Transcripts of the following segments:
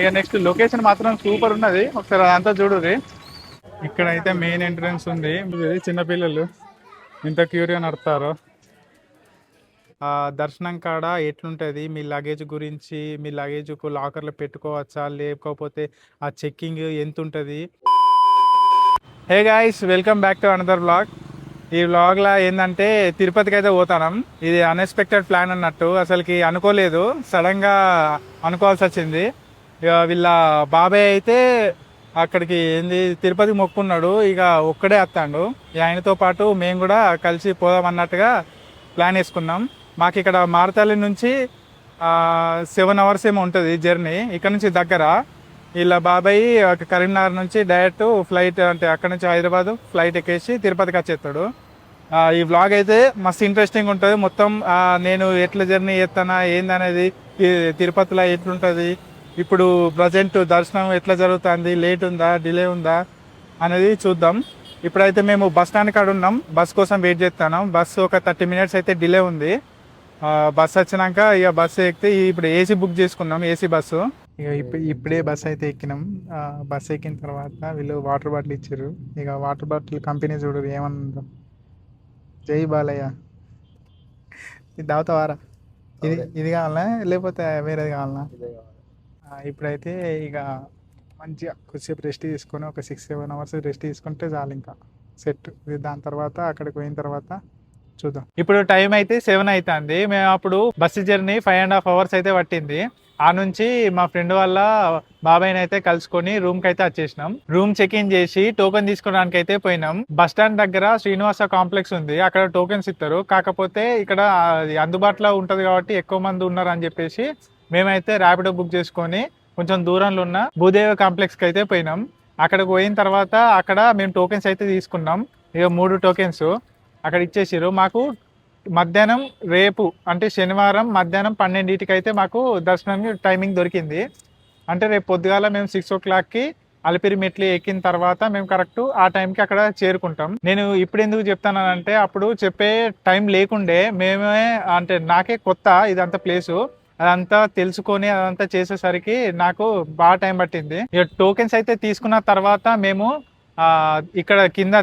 ఇక next location మాత్రం super ఉన్నది, ఒకసారి అదంతా చూడుర్రి. ఇక్కడ అయితే మెయిన్ ఎంట్రన్స్ ఉంది. చిన్నపిల్లలు ఇంత క్యూరియా నడతారు. ఆ దర్శనం కాడ ఎట్లుంటుంది, మీ లగేజ్ గురించి, మీ లగేజ్కు లాకర్లో పెట్టుకోవచ్చా లేకపోతే ఆ చెక్కింగ్ ఎంత ఉంటుంది. Hey guys, welcome back to another blog. ఈ వ్లాగ్లో ఏంటంటే తిరుపతికి అయితే పోతాం. ఇది అన్ఎక్స్పెక్టెడ్ ప్లాన్ అన్నట్టు, అసలుకి అనుకోలేదు, సడన్గా అనుకోవాల్సి వచ్చింది. ఇక వీళ్ళ బాబాయ్ అయితే అక్కడికి ఏంది తిరుపతి మొక్కున్నాడు, ఇక ఒక్కడే వస్తాడు. ఆయనతో పాటు మేము కూడా కలిసి పోదాం అన్నట్టుగా ప్లాన్ వేసుకున్నాం. మాకు ఇక్కడ మారతల్లి నుంచి 7 hours ఏమో ఉంటుంది జర్నీ. ఇక్కడ నుంచి దగ్గర. వీళ్ళ బాబాయ్ కరీంనగర్ నుంచి డైరెక్ట్ ఫ్లైట్, అంటే అక్కడ నుంచి హైదరాబాద్ ఫ్లైట్ ఎక్కేసి తిరుపతికి వచ్చేస్తాడు. ఈ వ్లాగ్ అయితే మస్తు ఇంట్రెస్టింగ్ ఉంటుంది. మొత్తం నేను ఎట్లా జర్నీ చేస్తానా ఏందనేది, తిరుపతిలో ఎట్లుంటుంది, ఇప్పుడు ప్రజెంట్ దర్శనం ఎట్లా జరుగుతుంది, లేట్ ఉందా డిలే ఉందా అనేది చూద్దాం. ఇప్పుడైతే మేము బస్ స్టాండ్ కాడ ఉన్నాం, బస్ కోసం వెయిట్ చేస్తున్నాం. బస్సు ఒక 30 minutes అయితే డిలే ఉంది. బస్ వచ్చినాక ఇక బస్సు ఎక్కితే, ఇప్పుడు ఏసీ బుక్ చేసుకున్నాం, ఏసీ బస్సు. ఇక ఇప్పుడే బస్ అయితే ఎక్కినాం. బస్ ఎక్కిన తర్వాత వీళ్ళు వాటర్ బాటిల్ ఇచ్చారు. ఇక వాటర్ బాటిల్ కంపెనీ చూడు ఏమన్నా, జై బాలయ్య. ఇది దావుతావారా? ఇది కావాలా లేకపోతే వేరేది కావాలా? ఇప్పుడైతే ఇక మంచిగా కొద్దిసేపు రెస్ట్ తీసుకొని ఒక 6-7 hours రెస్ట్ తీసుకుంటే చాలు, ఇంకా సెట్. దాని తర్వాత అక్కడికి పోయిన తర్వాత చూద్దాం. ఇప్పుడు టైం అయితే 7 అవుతుంది. మేము అప్పుడు బస్సు జర్నీ 5.5 hours అయితే పట్టింది. ఆ నుంచి మా ఫ్రెండ్ వాళ్ళ బాబాయ్ని అయితే కలుసుకొని రూమ్ కి అయితే వచ్చేసినాం. రూమ్ చెక్ ఇన్ చేసి టోకెన్ తీసుకోవడానికి అయితే పోయినాం. బస్ స్టాండ్ దగ్గర శ్రీనివాస కాంప్లెక్స్ ఉంది, అక్కడ టోకెన్స్ ఇస్తారు. కాకపోతే ఇక్కడ అందుబాటులో ఉంటది కాబట్టి ఎక్కువ మంది ఉన్నారు అని చెప్పేసి మేమైతే ర్యాపిడో బుక్ చేసుకొని కొంచెం దూరంలో ఉన్న భూదేవ కాంప్లెక్స్ కి అయితే పోయినాం. అక్కడికి పోయిన తర్వాత అక్కడ మేము టోకెన్స్ అయితే తీసుకున్నాం. ఇక 3 టోకెన్స్ అక్కడ ఇచ్చేసారు మాకు. మధ్యాహ్నం రేపు అంటే శనివారం మధ్యాహ్నం 12కి అయితే మాకు దర్శనానికి టైమింగ్ దొరికింది. అంటే రేపు పొద్దుగాల మేము 6 o'clockకి అలిపిరి మెట్లు ఎక్కిన తర్వాత మేము కరెక్ట్ ఆ టైంకి అక్కడ చేరుకుంటాం. నేను ఇప్పుడు ఎందుకు చెప్తానంటే అప్పుడు చెప్పే టైం లేకుండే, మేమే అంటే నాకే కొత్త ఇదంతా ప్లేసు, అదంతా తెలుసుకొని అదంతా చేసేసరికి నాకు బాగా టైం పట్టింది. ఇక టోకెన్స్ అయితే తీసుకున్న తర్వాత మేము ఇక్కడ కింద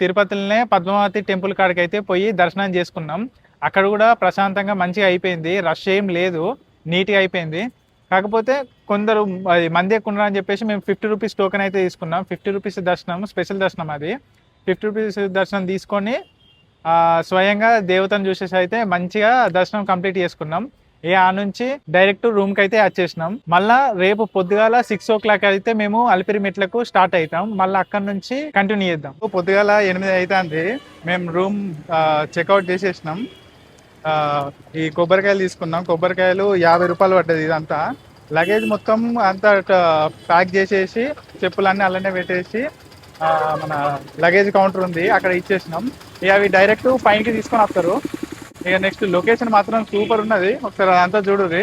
తిరుపతిలోనే పద్మావతి టెంపుల్ కాడికి అయితే పోయి దర్శనం చేసుకున్నాం. అక్కడ కూడా ప్రశాంతంగా మంచిగా అయిపోయింది, రష్ ఏం లేదు, నీట్గా అయిపోయింది. కాకపోతే కొందరు మంది ఎక్కువ ఉన్నారు అని చెప్పేసి మేము 50 rupees టోకెన్ అయితే తీసుకున్నాం. 50 rupees దర్శనం, స్పెషల్ దర్శనం అది. 50 rupees దర్శనం తీసుకొని స్వయంగా దేవతను చూసేసి అయితే మంచిగా దర్శనం కంప్లీట్ చేసుకున్నాం. ఆ నుంచి డైరెక్ట్ రూమ్ కి అయితే వచ్చేసినాం. మళ్ళా రేపు పొద్దుగాల 6 o'clock అయితే మేము అలిపిరి మెట్లకు స్టార్ట్ అవుతాం. మళ్ళీ అక్కడ నుంచి కంటిన్యూ చేద్దాం. పొద్దుగాల 8 అవుతుంది, మేము రూమ్ చెక్అవుట్ చేసేసినాం. ఈ కొబ్బరికాయలు తీసుకున్నాం. కొబ్బరికాయలు 50 రూపాయలు పడ్డది. ఇదంతా లగేజ్ మొత్తం అంతా ప్యాక్ చేసేసి చెప్పులన్నీ అలానే పెట్టేసి మన లగేజ్ కౌంటర్ ఉంది అక్కడ ఇచ్చేసినాం. ఇక అవి డైరెక్ట్ పైకి తీసుకొని వస్తారు. ఇక నెక్స్ట్ లొకేషన్ మాత్రం సూపర్ ఉన్నది, ఒకసారి అదంతా చూడుర్రి.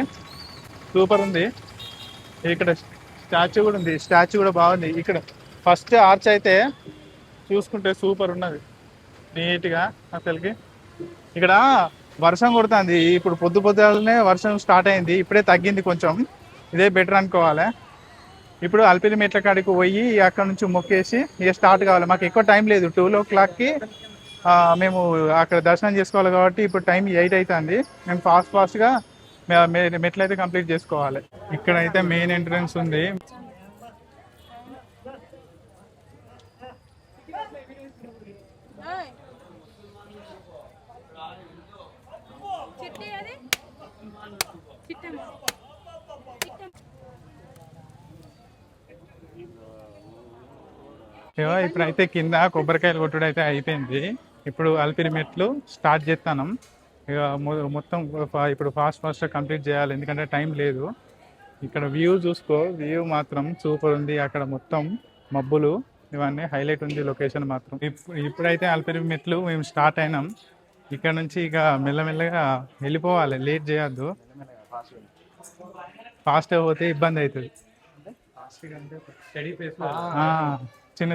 సూపర్ ఉంది. ఇక్కడ స్టాచ్యూ కూడా ఉంది, స్టాచ్యూ కూడా బాగుంది. ఇక్కడ ఫస్ట్ ఆర్చ్ అయితే చూసుకుంటే సూపర్ ఉన్నది, నీట్గా. అసలుకి ఇక్కడ వర్షం కొడుతుంది, ఇప్పుడు పొద్దుగాలనే వర్షం స్టార్ట్ అయింది, ఇప్పుడే తగ్గింది కొంచెం. ఇదే బెటర్ అనుకోవాలి. ఇప్పుడు అలిపిరి మెట్ల కాడికి పోయి అక్కడ నుంచి మొక్కేసి ఇక స్టార్ట్ కావాలి. మాకు ఎక్కువ టైం లేదు, 12 o'clockకి మేము అక్కడ దర్శనం చేసుకోవాలి కాబట్టి ఇప్పుడు టైం 8 అవుతుంది. మేము ఫాస్ట్గా మెట్లయితే కంప్లీట్ చేసుకోవాలి. ఇక్కడైతే మెయిన్ ఎంట్రన్స్ ఉంది. ఇప్పుడైతే కింద కొబ్బరికాయలు కొట్టుడు అయితే అయిపోయింది. ఇప్పుడు అలిపిరి మెట్లు స్టార్ట్ చేస్తాను. ఇక మొత్తం ఇప్పుడు ఫాస్ట్గా కంప్లీట్ చేయాలి, ఎందుకంటే టైం లేదు. ఇక్కడ వ్యూ చూసుకో, వ్యూ మాత్రం సూపర్ ఉంది. అక్కడ మొత్తం మబ్బులు ఇవన్నీ హైలైట్ ఉంది లొకేషన్ మాత్రం. ఇప్పుడైతే అలిపిరి మెట్లు మేము స్టార్ట్ అయినాం. ఇక్కడ నుంచి ఇక మెల్లమెల్లగా వెళ్ళిపోవాలి, లేట్ చేయొద్దు. ఫాస్ట్గా పోతే ఇబ్బంది అవుతుంది. చిన్న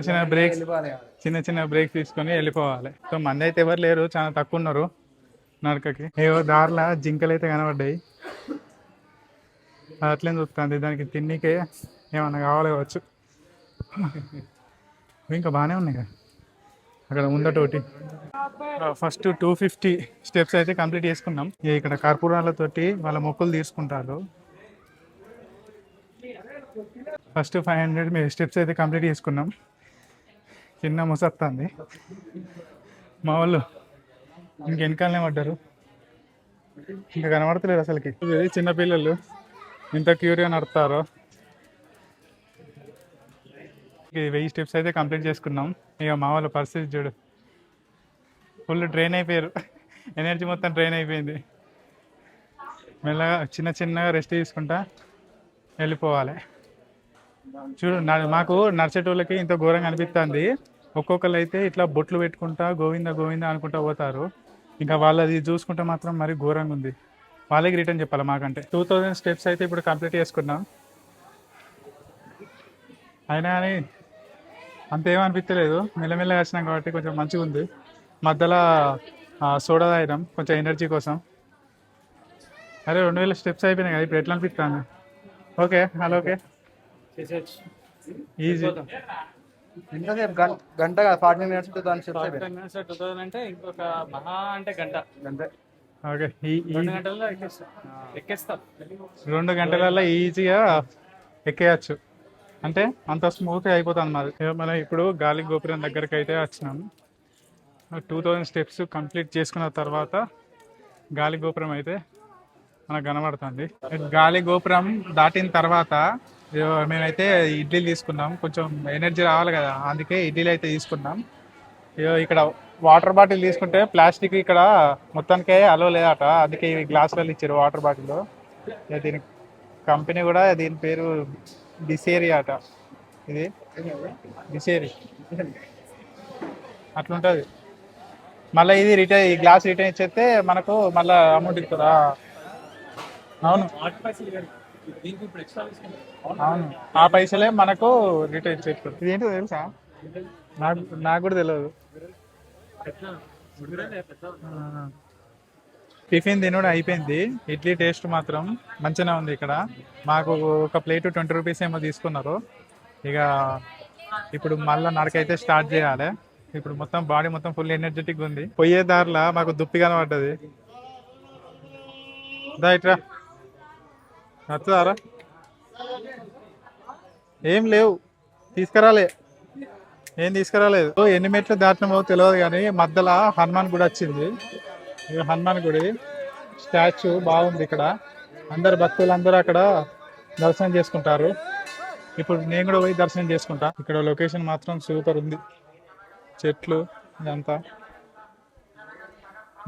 చిన్న బ్రేక్స్ తీసుకొని వెళ్ళిపోవాలి. సో మంది అయితే ఎవరు లేరు, చాలా తక్కువ ఉన్నారు నడకకి. ఏవో దారిలో జింకలు అయితే కనబడ్డాయి. అది అట్లే చూస్తుంది, దానికి తిన్నీకే ఏమన్నా కావాలి కావచ్చు. ఇంకా బాగానే ఉన్నాయి కదా అక్కడ ముందటోటి. ఫస్ట్ 250 స్టెప్స్ అయితే కంప్లీట్ చేసుకున్నాం. ఇక్కడ కర్పూరాలతోటి వాళ్ళ మొక్కులు తీసుకుంటారు. ఫస్ట్ 500 స్టెప్స్ అయితే కంప్లీట్ చేసుకున్నాం. చిన్న ముసత్తుంది మా వాళ్ళు, ఇంక వెనకాలనే పడ్డారు, ఇంకా కనబడతలేరు అసలుకి. చిన్నపిల్లలు ఇంత క్యూర్గా నడతారో. 1000 స్టెప్స్ అయితే కంప్లీట్ చేసుకున్నాం. ఇక మా వాళ్ళ పరిస్థితి చూడు, ఫుల్ డ్రైన్ అయిపోయారు, ఎనర్జీ మొత్తం డ్రైన్ అయిపోయింది. మెల్లగా చిన్నగా రెస్ట్ తీసుకుంటా వెళ్ళిపోవాలి. చూడు మాకు నడిచేటోళ్ళకి ఇంత ఘోరంగా అనిపిస్తుంది. ఒక్కొక్కరు అయితే ఇట్లా బొట్లు పెట్టుకుంటా గోవింద గోవింద అనుకుంటా పోతారు. ఇంకా వాళ్ళది చూసుకుంటే మాత్రం మరి ఘోరంగా ఉంది. వాళ్ళకి రిటర్న్ చెప్పాలి మాకంటే. 2000 స్టెప్స్ అయితే ఇప్పుడు కంప్లీట్ చేసుకున్నాం. అయినా కానీ అంతేమనిపించలేదు, మెల్లమెల్లగా వచ్చినాం కాబట్టి కొంచెం మంచిగా ఉంది. మధ్యలో సోడా తాగినాం కొంచెం ఎనర్జీ కోసం. అరే 2000 స్టెప్స్ అయిపోయినాయి కదా, ఇప్పుడు ఎట్లా అనిపిస్తాను? Okay hello okay easy. ఎంతసేపు గంట 40 minutes 2000 అంటే ఇంకొక మహా అంటే గంట. ఓకే 2 గంటల్లో ఎక్కేస్తాం. 2 గంటలలో ఈజీగా ఎక్కేయచ్చు, అంటే అంత స్మూత్గా అయిపోతుంది మరి. మనం ఇప్పుడు గాలి గోపురం దగ్గరికి అయితే వచ్చినాం. 2000 స్టెప్స్ కంప్లీట్ చేసుకున్న తర్వాత గాలి గోపురం అయితే మనకు కనబడుతుంది. గాలి గోపురం దాటిన తర్వాత మేమైతే ఇడ్లీలు తీసుకున్నాం, కొంచెం ఎనర్జీ రావాలి కదా, అందుకే ఇడ్లీలు అయితే తీసుకున్నాం. ఇక్కడ వాటర్ బాటిల్ తీసుకుంటే ప్లాస్టిక్ ఇక్కడ మొత్తానికే అలో లేదట, అందుకే ఇవి గ్లాసులలో ఇచ్చారు వాటర్ బాటిల్. దీని కంపెనీ కూడా దీని పేరు బిసేరి అట. ఇది బిసేరి అట్లుంటుంది. మళ్ళీ ఇది రిటర్న్, ఈ గ్లాస్ రిటర్న్ ఇచ్చేస్తే మనకు మళ్ళీ అమౌంట్ ఇస్తారా? అవును అవును, ఆ పైసలే మనకు రిటర్న్ ఇచ్చేస్తారు. ఇదేంటో తెలుసా? నాకు కూడా తెలియదు. టిఫిన్ తినడం అయిపోయింది. ఇడ్లీ టేస్ట్ మాత్రం మంచిగా ఉంది. ఇక్కడ మాకు ఒక ప్లేట్ 20 రూపీస్ ఏమో తీసుకున్నారు. ఇక ఇప్పుడు మళ్ళీ నడకైతే స్టార్ట్ చేయాలి. ఇప్పుడు మొత్తం బాడీ మొత్తం ఫుల్ ఎనర్జెటిక్ ఉంది. పోయే దారిలో మాకు దుప్పి కనబడ్డది. దా ఇట్రా, నచ్చుదారా? ఏం లేవు, ఏం తీసుకురాలేదు. ఎన్ని మెట్లు దాటినమో తెలియదు కానీ మధ్యలో హనుమాన్ గుడి వచ్చింది. హనుమాన్ గుడి స్టాచ్యూ బాగుంది. ఇక్కడ అందరు భక్తులందరూ అక్కడ దర్శనం చేసుకుంటారు. ఇప్పుడు నేను కూడా పోయి దర్శనం చేసుకుంటా. ఇక్కడ లొకేషన్ మాత్రం సూపర్ ఉంది, చెట్లు ఇదంతా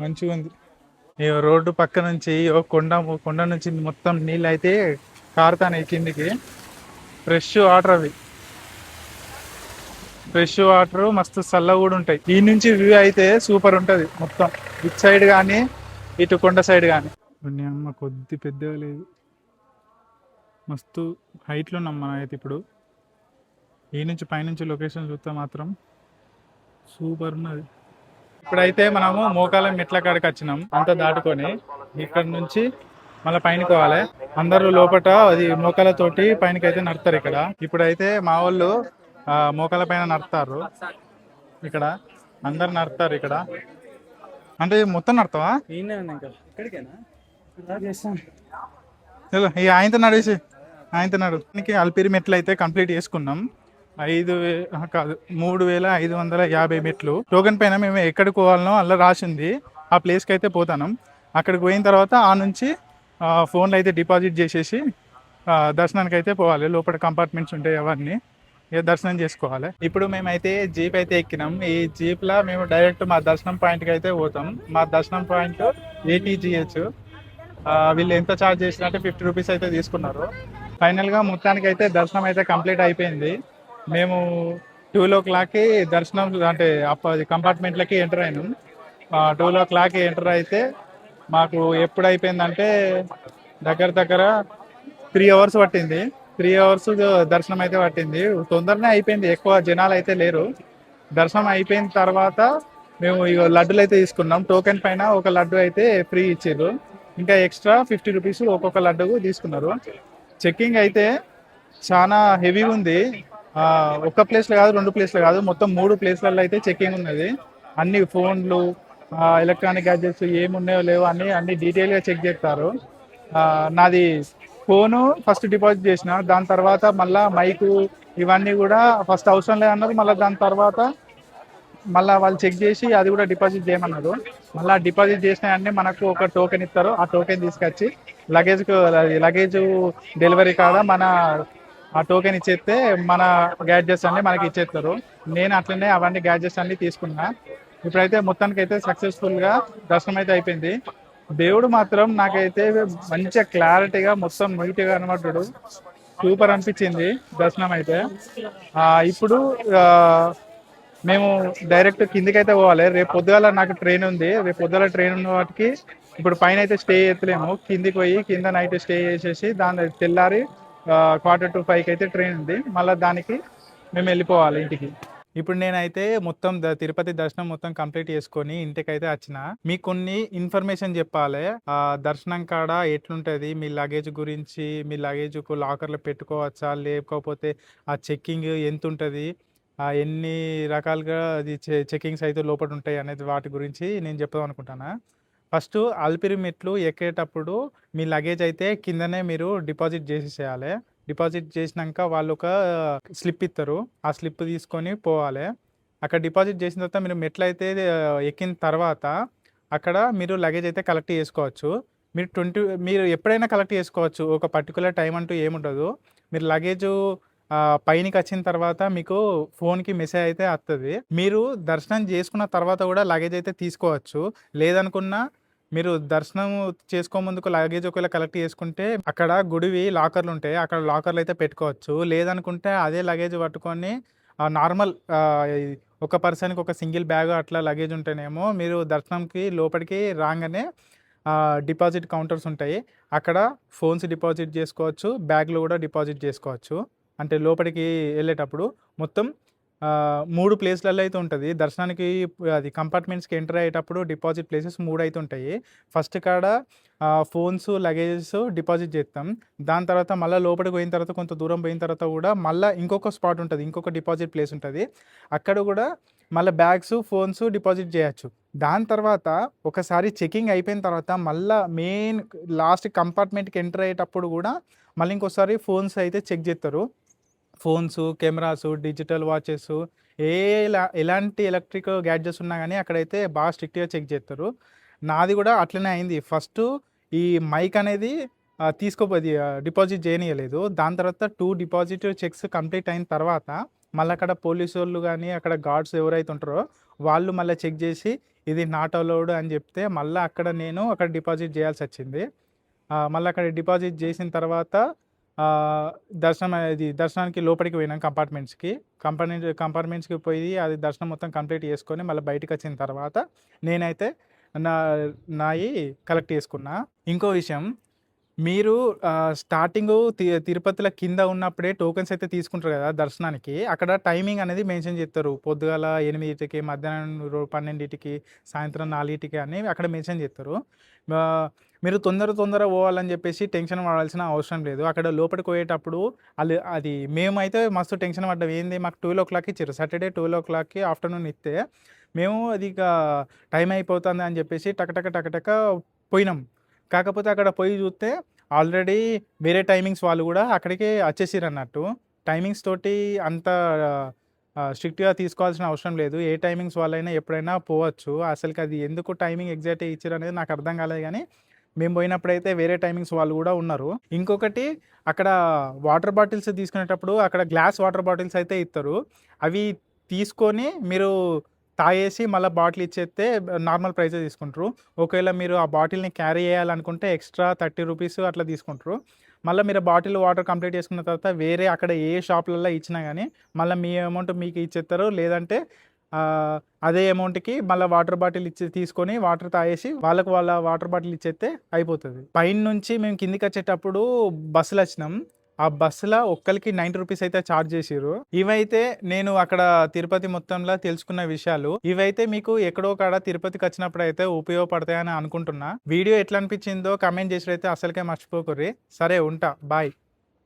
మంచిగా ఉంది. రోడ్డు పక్క నుంచి కొండ నుంచి మొత్తం నీళ్ళు అయితే కారుతాయి కిందికి. ఫ్రెష్ వాటర్, అవి ఫ్రెష్ వాటర్ మస్తు చల్ల కూడా ఉంటాయి. ఈ నుంచి వ్యూ అయితే సూపర్ ఉంటుంది మొత్తం, ఇటు సైడ్ కానీ ఇటు కొండ సైడ్ కానీ. అమ్మ కొద్ది పెద్దగా లేదు, మస్తు హైట్లో ఉన్నాం మనం అయితే. ఇప్పుడు ఈ నుంచి పైనుంచి లొకేషన్ చూస్తే మాత్రం సూపర్ ఉన్నది. ఇప్పుడైతే మనము మోకాల మెట్ల కాడికి వచ్చినాం. అంతా దాటుకొని ఇక్కడ నుంచి మళ్ళీ పైనకి పోవాలి. అందరూ లోపల అది మోకాలతోటి పైనకి అయితే నడతారు. ఇక్కడ ఇప్పుడైతే మా వాళ్ళు మోకాల పైన నడతారు. ఇక్కడ అందరు నడతారు. ఇక్కడ అంటే మొత్తం నడతావా? ఈ ఆయనతో నడిచి ఆయనతో నడుకి అల్పిరి మెట్లు అయితే కంప్లీట్ చేసుకున్నాం. 3550 మెట్లు. టోకెన్ పైన మేము ఎక్కడికి పోవాలనో అలా రాసింది, ఆ ప్లేస్కి అయితే పోతాం. అక్కడికి పోయిన తర్వాత ఆ నుంచి ఫోన్లో అయితే డిపాజిట్ చేసేసి దర్శనానికి అయితే పోవాలి. లోపల కంపార్ట్మెంట్స్ ఉంటాయి, అవన్నీ దర్శనం చేసుకోవాలి. ఇప్పుడు మేమైతే జీప్ అయితే ఎక్కినాం. ఈ జీప్లో మేము డైరెక్ట్ మా దర్శనం పాయింట్కి అయితే పోతాం. మా దర్శనం పాయింట్ ATGH. వీళ్ళు ఎంత ఛార్జ్ చేసినట్టే 50 రూపీస్ అయితే తీసుకున్నారు. ఫైనల్గా మొత్తానికి అయితే దర్శనం అయితే కంప్లీట్ అయిపోయింది. మేము 12 o'clockకి దర్శనం అంటే కంపార్ట్మెంట్లకి ఎంటర్ అయినాం. 12 o'clockకి ఎంటర్ అయితే మాకు ఎప్పుడు అయిపోయిందంటే దగ్గర 3 hours పట్టింది. 3 hours దర్శనం అయితే పట్టింది. తొందరనే అయిపోయింది, ఎక్కువ జనాలు అయితే లేరు. దర్శనం అయిపోయిన తర్వాత మేము ఇక లడ్డులు అయితే తీసుకున్నాం. టోకెన్ పైన ఒక లడ్డు అయితే ఫ్రీ ఇచ్చారు, ఇంకా ఎక్స్ట్రా 50 రూపీస్ ఒక్కొక్క లడ్డు తీసుకున్నారు. చెక్కింగ్ అయితే చాలా హెవీగా ఉంది. ఒక్క ప్లేస్లో కాదు, 2 ప్లేస్లో కాదు, మొత్తం 3 ప్లేస్లలో అయితే చెక్కింగ్ ఉన్నది. అన్ని ఫోన్లు, ఎలక్ట్రానిక్ గ్యాడ్జెట్స్ ఏమున్నాయో లేవో అన్ని డీటెయిల్గా చెక్ చేస్తారు. నాది ఫోను ఫస్ట్ డిపాజిట్ చేసిన, దాని తర్వాత మళ్ళీ మైకు ఇవన్నీ కూడా ఫస్ట్ అవసరం లేదన్నారు. మళ్ళీ దాని తర్వాత మళ్ళీ వాళ్ళు చెక్ చేసి అది కూడా డిపాజిట్ చేయమన్నారు. మళ్ళీ డిపాజిట్ చేసిన అన్నీ మనకు ఒక టోకెన్ ఇస్తారు. ఆ టోకెన్ తీసుకొచ్చి లగేజ్ డెలివరీ కాడ మన ఆ టోకెన్ ఇచ్చేస్తే మన గ్యాడ్జెట్స్ అన్ని మనకి ఇచ్చేస్తారు. నేను అట్లనే అవన్నీ గ్యాడ్జెట్స్ అన్ని తీసుకున్నా. ఇప్పుడైతే మొత్తానికి అయితే సక్సెస్ఫుల్గా దర్శనం అయితే అయిపోయింది. దేవుడు మాత్రం నాకైతే మంచిగా క్లారిటీగా మొత్తం నీట్గా కనబడ్డాడు. సూపర్ అనిపించింది దర్శనం అయితే. ఇప్పుడు మేము డైరెక్ట్ కిందికైతే పోవాలి. రేపు పొద్దుగాల నాకు ట్రైన్ ఉంది. రేపు పొద్దుగాల ట్రైన్ ఉన్న వాటికి ఇప్పుడు పైన అయితే స్టే చేస్తలేము. కిందికి పోయి కింద నైట్ స్టే చేసేసి దాని తెల్లారి 4:45 అయితే ట్రైన్ ఉంది. మళ్ళీ దానికి మేము వెళ్ళిపోవాలి ఇంటికి. ఇప్పుడు నేనైతే మొత్తం తిరుపతి దర్శనం మొత్తం కంప్లీట్ చేసుకొని ఇంటికైతే వచ్చిన. మీకు కొన్ని ఇన్ఫర్మేషన్ చెప్పాలి. దర్శనం కాడ ఎట్లుంటది, మీ లగేజ్ గురించి, మీ లగేజ్ లాకర్లో పెట్టుకోవచ్చా లేకపోతే ఆ చెక్కింగ్ ఎంత ఉంటుంది, ఎన్ని రకాలుగా అది చెక్కింగ్స్ అయితే లోపల ఉంటాయి అనేది వాటి గురించి నేను చెప్దాం అనుకుంటున్నా. ఫస్ట్ అలిపిరి మెట్లు ఎక్కేటప్పుడు మీ లగేజ్ అయితే కిందనే మీరు డిపాజిట్ చేసేసేయాలి. డిపాజిట్ చేసినాక వాళ్ళు ఒక స్లిప్ ఇస్తారు. ఆ స్లిప్ తీసుకొని పోవాలి. అక్కడ డిపాజిట్ చేసిన తర్వాత మీరు మెట్లు అయితే ఎక్కిన తర్వాత అక్కడ మీరు లగేజ్ అయితే కలెక్ట్ చేసుకోవచ్చు. మీరు ఎప్పుడైనా కలెక్ట్ చేసుకోవచ్చు. ఒక పర్టికులర్ టైం అంటూ ఏముండదు. మీరు లగేజ్ పైనకి వచ్చిన తర్వాత మీకు ఫోన్కి మెసేజ్ అయితే వస్తుంది. మీరు దర్శనం చేసుకున్న తర్వాత కూడా లగేజ్ అయితే తీసుకోవచ్చు. లేదనుకున్నా మీరు దర్శనం చేసుకోముందుకు లగేజ్ ఒకవేళ కలెక్ట్ చేసుకుంటే అక్కడ గుడివి లాకర్లు ఉంటాయి. అక్కడ లాకర్లు అయితే పెట్టుకోవచ్చు. లేదనుకుంటే అదే లగేజ్ పట్టుకొని నార్మల్ ఒక పర్సన్కి ఒక సింగిల్ బ్యాగ్ అట్లా లగేజ్ ఉంటేనేమో మీరు దర్శనంకి లోపలికి రాగానే డిపాజిట్ కౌంటర్స్ ఉంటాయి. అక్కడ ఫోన్స్ డిపాజిట్ చేసుకోవచ్చు, బ్యాగ్లు కూడా డిపాజిట్ చేసుకోవచ్చు. అంటే లోపలికి వెళ్ళేటప్పుడు మొత్తం 3 ప్లేస్లలో అయితే ఉంటుంది. దర్శనానికి అది కంపార్ట్మెంట్స్కి ఎంటర్ అయ్యేటప్పుడు డిపాజిట్ ప్లేసెస్ 3 అయితే ఉంటాయి. ఫస్ట్ కాడ ఫోన్స్, లగేజెస్ డిపాజిట్ చేస్తాం. దాని తర్వాత మళ్ళీ లోపలికి పోయిన తర్వాత కొంత దూరం పోయిన తర్వాత కూడా మళ్ళీ ఇంకొక స్పాట్ ఉంటుంది, ఇంకొక డిపాజిట్ ప్లేస్ ఉంటుంది. అక్కడ కూడా మళ్ళీ బ్యాగ్స్, ఫోన్స్ డిపాజిట్ చేయొచ్చు. దాని తర్వాత ఒకసారి చెకింగ్ అయిపోయిన తర్వాత మళ్ళీ మెయిన్ లాస్ట్ కంపార్ట్మెంట్కి ఎంటర్ అయ్యేటప్పుడు కూడా మళ్ళీ ఇంకోసారి ఫోన్స్ అయితే చెక్ చేస్తారు. ఫోన్స్, కెమెరాస్, డిజిటల్ వాచెస్, ఎలాంటి ఎలక్ట్రిక్ గ్యాడ్జెట్స్ ఉన్నా కానీ అక్కడైతే బాగా స్ట్రిక్ట్గా చెక్ చేస్తారు. నాది కూడా అట్లనే అయింది. ఫస్ట్ ఈ మైక్ అనేది తీసుకోపోయి డిపాజిట్ చేయనీయలేదు. దాని తర్వాత 2 డిపాజిట్ చెక్స్ కంప్లీట్ అయిన తర్వాత మళ్ళీ అక్కడ పోలీసు వాళ్ళు కానీ అక్కడ గార్డ్స్ ఎవరైతే ఉంటారో వాళ్ళు మళ్ళీ చెక్ చేసి ఇది నాట్ అలౌడ్ అని చెప్తే మళ్ళీ అక్కడ డిపాజిట్ చేయాల్సి వచ్చింది. మళ్ళీ అక్కడ డిపాజిట్ చేసిన తర్వాత దర్శనానికి లోపలికి పోయినాం. కంపార్ట్మెంట్స్కి పోయి అది దర్శనం మొత్తం కంప్లీట్ చేసుకొని మళ్ళీ బయటకు వచ్చిన తర్వాత నేనైతే నాయి కలెక్ట్ చేసుకున్నా. ఇంకో విషయం, మీరు స్టార్టింగ్ తిరుపతిలో కింద ఉన్నప్పుడే టోకెన్స్ అయితే తీసుకుంటారు కదా దర్శనానికి. అక్కడ టైమింగ్ అనేది మెన్షన్ చేస్తారు. పొద్దుగాల 8కి, మధ్యాహ్నం 12కి, సాయంత్రం 4కి అని అక్కడ మెన్షన్ చేస్తారు. మీరు తొందర పోవాలని చెప్పేసి టెన్షన్ పడాల్సిన అవసరం లేదు. అక్కడ లోపలికి పోయేటప్పుడు అది మేమైతే మస్తు టెన్షన్ పడ్డాం. ఏంది, మాకు 12 o'clock ఇచ్చారు. సాటర్డే 12 o'clockకి ఆఫ్టర్నూన్ ఇస్తే మేము అది ఇక టైం అయిపోతుంది అని చెప్పేసి టకటక పోయినాం. కాకపోతే అక్కడ పోయి చూస్తే ఆల్రెడీ వేరే టైమింగ్స్ వాళ్ళు కూడా అక్కడికి వచ్చేసారు అన్నట్టు. టైమింగ్స్ తోటి అంత స్ట్రిక్ట్గా తీసుకోవాల్సిన అవసరం లేదు. ఏ టైమింగ్స్ వాళ్ళైనా ఎప్పుడైనా పోవచ్చు. అసలుకి అది ఎందుకు టైమింగ్ ఎగ్జాక్ట్గా ఇచ్చారు అనేది నాకు అర్థం కాలేదు. కానీ మేము పోయినప్పుడైతే వేరే టైమింగ్స్ వాళ్ళు కూడా ఉన్నారు. ఇంకొకటి, అక్కడ వాటర్ బాటిల్స్ తీసుకునేటప్పుడు అక్కడ గ్లాస్ వాటర్ బాటిల్స్ అయితే ఇస్తారు. అవి తీసుకొని మీరు తాగేసి మళ్ళీ బాటిల్ ఇచ్చేస్తే నార్మల్ ప్రైజే తీసుకుంటారు. ఒకవేళ మీరు ఆ బాటిల్ని క్యారీ చేయాలనుకుంటే ఎక్స్ట్రా 30 రూపీస్ అట్లా తీసుకుంటారు. మళ్ళీ మీరు బాటిల్ వాటర్ కంప్లీట్ చేసుకున్న తర్వాత వేరే అక్కడ ఏ షాప్లలో ఇచ్చినా కానీ మళ్ళీ మీ అమౌంట్ మీకు ఇచ్చేస్తారు. లేదంటే అదే అమౌంట్కి మళ్ళీ వాటర్ బాటిల్ తీసుకొని వాటర్ తాగేసి వాళ్ళ వాటర్ బాటిల్ ఇచ్చేస్తే అయిపోతుంది. పైన నుంచి మేము కిందికి వచ్చేటప్పుడు బస్సులు వచ్చినాం. ఆ బస్సులో ఒక్కరికి 90 రూపీస్ అయితే ఛార్జ్ చేసిర్రు. ఇవైతే నేను అక్కడ తిరుపతి మొత్తంలో తెలుసుకున్న విషయాలు. ఇవైతే మీకు ఎక్కడో కాడ తిరుపతికి వచ్చినప్పుడు అయితే ఉపయోగపడతాయని అనుకుంటున్నా. వీడియో ఎట్లా అనిపించిందో కమెంట్ చేసి అయితే అసలుకే మర్చిపోకుర్రి. సరే, ఉంటా, బాయ్.